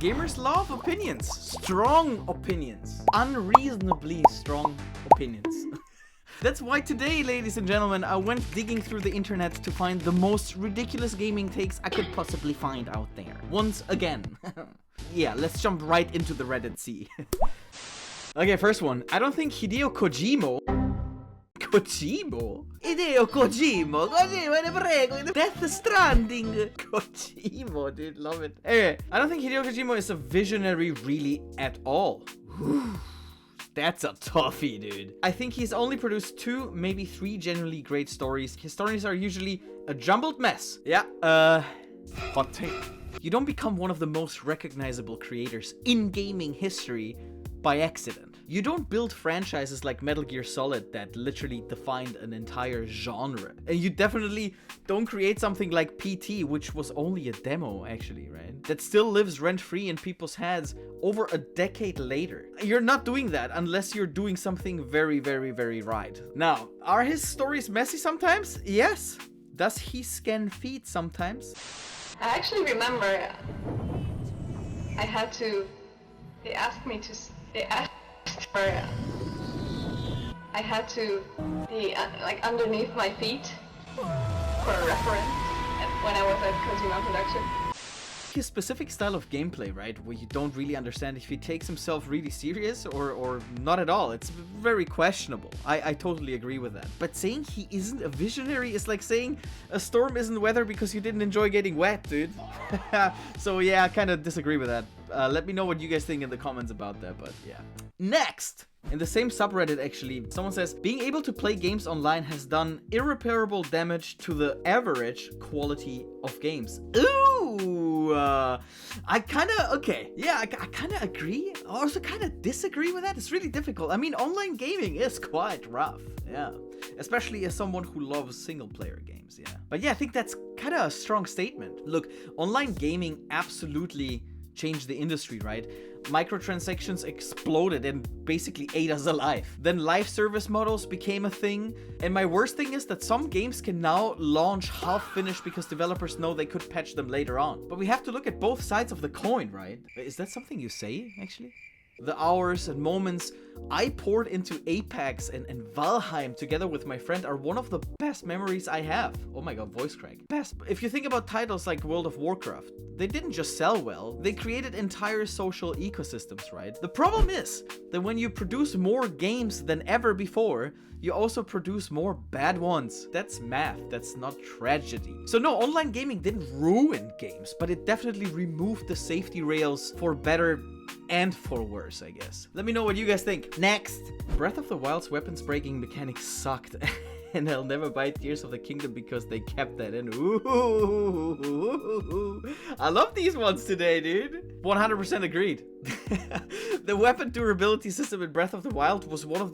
Gamers love opinions. Strong opinions. Unreasonably strong opinions. That's why today, ladies and gentlemen, I went digging through the internet to find the most ridiculous gaming takes I could possibly find out there. Once again. Yeah, let's jump right into the Reddit sea. Okay, first one. I don't think Hideo Kojima... Hideo Kojima! Kojima, ne prego! Death Stranding! Kojima, dude, love it. Anyway, I don't think Hideo Kojima is a visionary really at all. That's a toughie, dude. I think he's only produced 2, maybe 3 genuinely great stories. His stories are usually a jumbled mess. Yeah, hot take. You don't become one of the most recognizable creators in gaming history by accident. You don't build franchises like Metal Gear Solid that literally defined an entire genre. And you definitely don't create something like PT, which was only a demo, actually, right? That still lives rent-free in people's heads over a decade later. You're not doing that unless you're doing something very, very, very right. Now, are his stories messy sometimes? Yes. Does he scan feet sometimes? I actually remember I had to... They asked I had to be like underneath my feet for a reference when I was at Kojima Production. His specific style of gameplay, right, where you don't really understand if he takes himself really serious or not at all. It's very questionable. I totally agree with that. But saying he isn't a visionary is like saying a storm isn't weather because you didn't enjoy getting wet, dude. So yeah, I kind of disagree with that. Let me know what you guys think in the comments about that, but yeah. Next! In the same subreddit, actually, someone says, being able to play games online has done irreparable damage to the average quality of games. Ooh! I kinda, okay. Yeah, I kinda agree. I also kinda disagree with that. It's really difficult. I mean, online gaming is quite rough. Yeah. Especially as someone who loves single-player games, yeah. But yeah, I think that's kinda a strong statement. Look, online gaming absolutely changed the industry, right? Microtransactions exploded and basically ate us alive. Then live service models became a thing. And my worst thing is that some games can now launch half finished because developers know they could patch them later on. But we have to look at both sides of the coin, right? Is that something you say, actually? The hours and moments I poured into Apex and Valheim together with my friend are one of the best memories I have. Oh my god, voice crack. Best. If you think about titles like World of Warcraft, they didn't just sell well, they created entire social ecosystems, right? The problem is that when you produce more games than ever before, you also produce more bad ones. That's math, that's not tragedy. So no, online gaming didn't ruin games, but it definitely removed the safety rails for better and for worse, I guess. Let me know what you guys think. Next! Breath of the Wild's weapons breaking mechanics sucked. And I'll never buy Tears of the Kingdom because they kept that in. Ooh. I love these ones today, dude. 100% agreed. The weapon durability system in Breath of the Wild was one of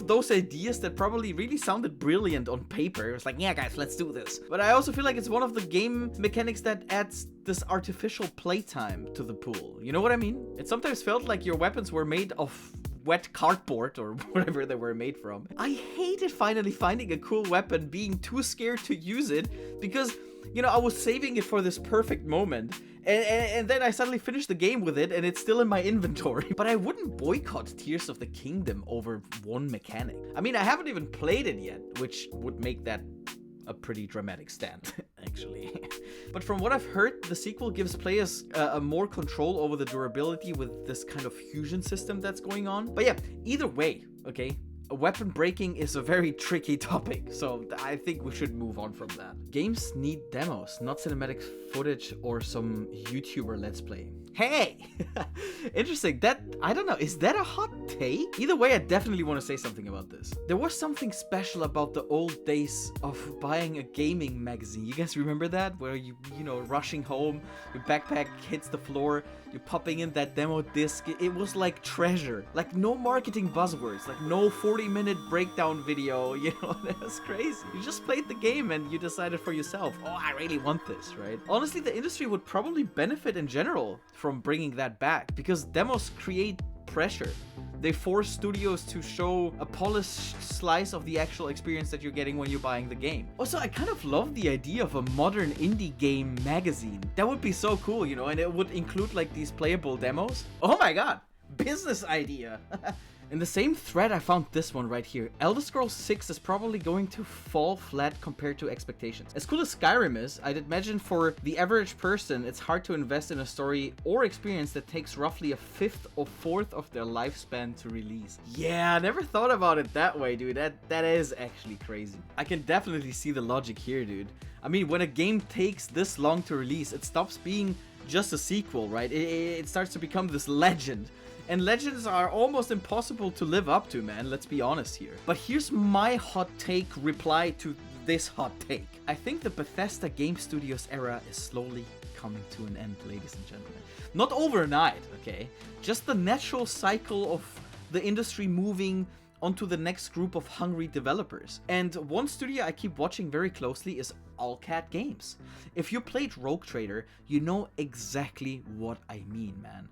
those ideas that probably really sounded brilliant on paper. It was like, yeah guys, let's do this. But I also feel like it's one of the game mechanics that adds this artificial playtime to the pool. You know what I mean? It sometimes felt like your weapons were made of wet cardboard or whatever they were made from. I hated finally finding a cool weapon, being too scared to use it because, you know, I was saving it for this perfect moment. And then I suddenly finished the game with it and it's still in my inventory. But I wouldn't boycott Tears of the Kingdom over one mechanic. I mean, I haven't even played it yet, which would make that a pretty dramatic stand, actually. But from what I've heard, the sequel gives players more control over the durability with this kind of fusion system that's going on. But yeah, either way, okay? Weapon breaking is a very tricky topic, so I think we should move on from that. Games need demos, not cinematic footage or some YouTuber let's play. Hey! Interesting. That, I don't know, is that a hot take? Either way, I definitely want to say something about this. There was something special about the old days of buying a gaming magazine. You guys remember that? Where you know, rushing home, your backpack hits the floor, you're popping in that demo disc. It was like treasure. Like no marketing buzzwords, like no 40-minute breakdown video, you know, that was crazy. You just played the game and you decided for yourself, oh, I really want this, right? Honestly, the industry would probably benefit in general from bringing that back because demos create pressure. They force studios to show a polished slice of the actual experience that you're getting when you're buying the game. Also, I kind of love the idea of a modern indie game magazine. That would be so cool, you know, and it would include like these playable demos. Oh my god, business idea. In the same thread, I found this one right here. Elder Scrolls 6 is probably going to fall flat compared to expectations. As cool as Skyrim is, I'd imagine for the average person, it's hard to invest in a story or experience that takes roughly a fifth or fourth of their lifespan to release. Yeah, I never thought about it that way, dude. That is actually crazy. I can definitely see the logic here, dude. I mean, when a game takes this long to release, it stops being just a sequel, right? It starts to become this legend. And legends are almost impossible to live up to, man, let's be honest here. But here's my hot take reply to this hot take. I think the Bethesda Game Studios era is slowly coming to an end, ladies and gentlemen. Not overnight, okay? Just the natural cycle of the industry moving onto the next group of hungry developers. And one studio I keep watching very closely is Allcat Games. If you played Rogue Trader, you know exactly what I mean, man.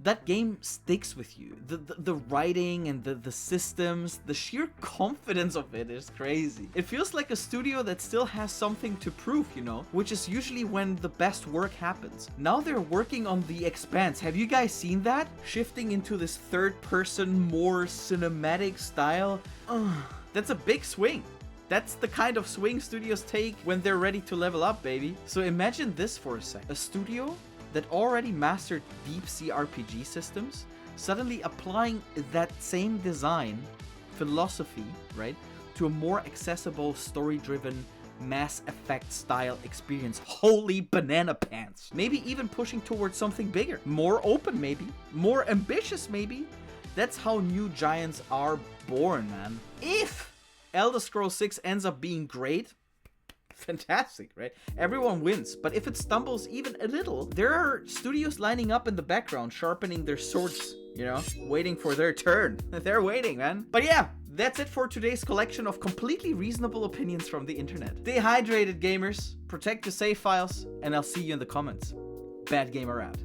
That game sticks with you. The writing and the systems, the sheer confidence of it is crazy. It feels like a studio that still has something to prove, you know, which is usually when the best work happens. Now they're working on The Expanse. Have you guys seen that? Shifting into this third person, more cinematic style. That's a big swing. That's the kind of swing studios take when they're ready to level up, baby. So imagine this for a sec. A studio that already mastered deep sea RPG systems, suddenly applying that same design philosophy, right, to a more accessible, story-driven, Mass Effect style experience. Holy banana pants. Maybe even pushing towards something bigger, more open maybe, more ambitious maybe. That's how new giants are born, man. If Elder Scrolls 6 ends up being great, fantastic, right? Everyone wins. But if it stumbles even a little, there are studios lining up in the background, sharpening their swords, you know, waiting for their turn. They're waiting, man. But yeah, that's it for today's collection of completely reasonable opinions from the internet. Stay hydrated, gamers. Protect your save files, and I'll see you in the comments. Bad Gamer out.